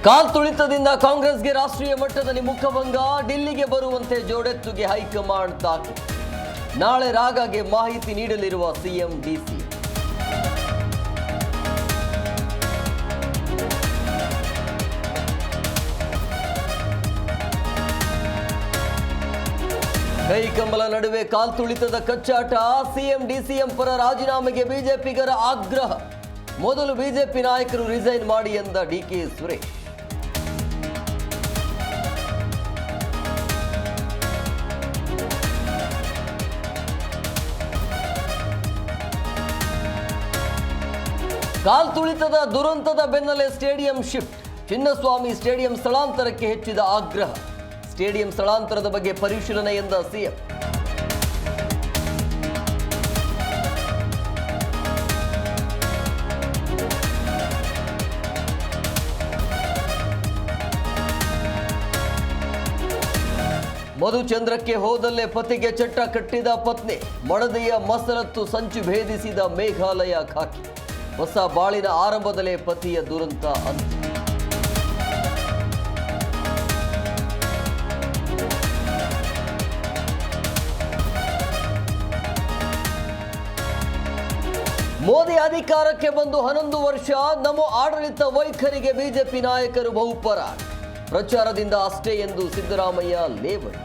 ಕಾಲ್ ತುಳಿತದಿಂದ ಕಾಂಗ್ರೆಸ್ಗೆ ರಾಷ್ಟ್ರೀಯ ಮಟ್ಟದಲ್ಲಿ ಮುಖಭಂಗ, ಡಿಲ್ಲಿಗೆ ಬರುವಂತೆ ಜೋಡೆತ್ತುಗೆ ಹೈಕಮಾಂಡ್ ತಾಕೀತು. ನಾಳೆ ರಾಗಾಗೆ ಮಾಹಿತಿ ನೀಡಲಿರುವ ಸಿಎಂ ಡಿಸಿ. ಕೈಕಂಬಲ ನಡುವೆ ಕಾಲ್ ತುಳಿತದ ಕಚ್ಚಾಟ. ಸಿಎಂ ಡಿಸಿಎಂ ಪರ ರಾಜೀನಾಮೆಗೆ ಬಿಜೆಪಿಗರ ಆಗ್ರಹ. ಮೊದಲು ಬಿಜೆಪಿ ನಾಯಕರು ರಿಸೈನ್ ಮಾಡಿ ಎಂದ ಡಿಕೆ ಸುರೇಶ್. ಕಾಲ್ ತುಳಿತದ ದುರಂತದ ಬೆನ್ನಲ್ಲೇ ಸ್ಟೇಡಿಯಂ ಶಿಫ್ಟ್. ಚಿನ್ನಸ್ವಾಮಿ ಸ್ಟೇಡಿಯಂ ಸ್ಥಳಾಂತರಕ್ಕೆ ಹೆಚ್ಚಿದ ಆಗ್ರಹ. ಸ್ಟೇಡಿಯಂ ಸ್ಥಳಾಂತರದ ಬಗ್ಗೆ ಪರಿಶೀಲನೆ ಎಂದ ಸಿಎಂ. ಮಧುಚಂದ್ರಕ್ಕೆ ಹೋದಲ್ಲೇ ಪತಿಗೆ ಚಟ್ಟ ಕಟ್ಟಿದ ಪತ್ನಿ. ಮಡದಿಯ ಮಸರತ್ತು ಸಂಚು ಭೇದಿಸಿದ ಮೇಘಾಲಯ ಖಾಕಿ. ಹೊಸ ಬಾಳಿನ ಆರಂಭದಲ್ಲೇ ಪತಿಯ ದುರಂತ ಅಂತ್ಯ. ಮೋದಿ ಅಧಿಕಾರಕ್ಕೆ ಬಂದು 11 ವರ್ಷ. ನಮ್ಮ ಆಡಳಿತ ವೈಖರಿಗೆ ಬಿಜೆಪಿ ನಾಯಕರು ಬಹುಪರಾಗ. ಪ್ರಚಾರದಿಂದ ಅಷ್ಟೇ ಎಂದು ಸಿದ್ದರಾಮಯ್ಯ ಲೇವಡಿ.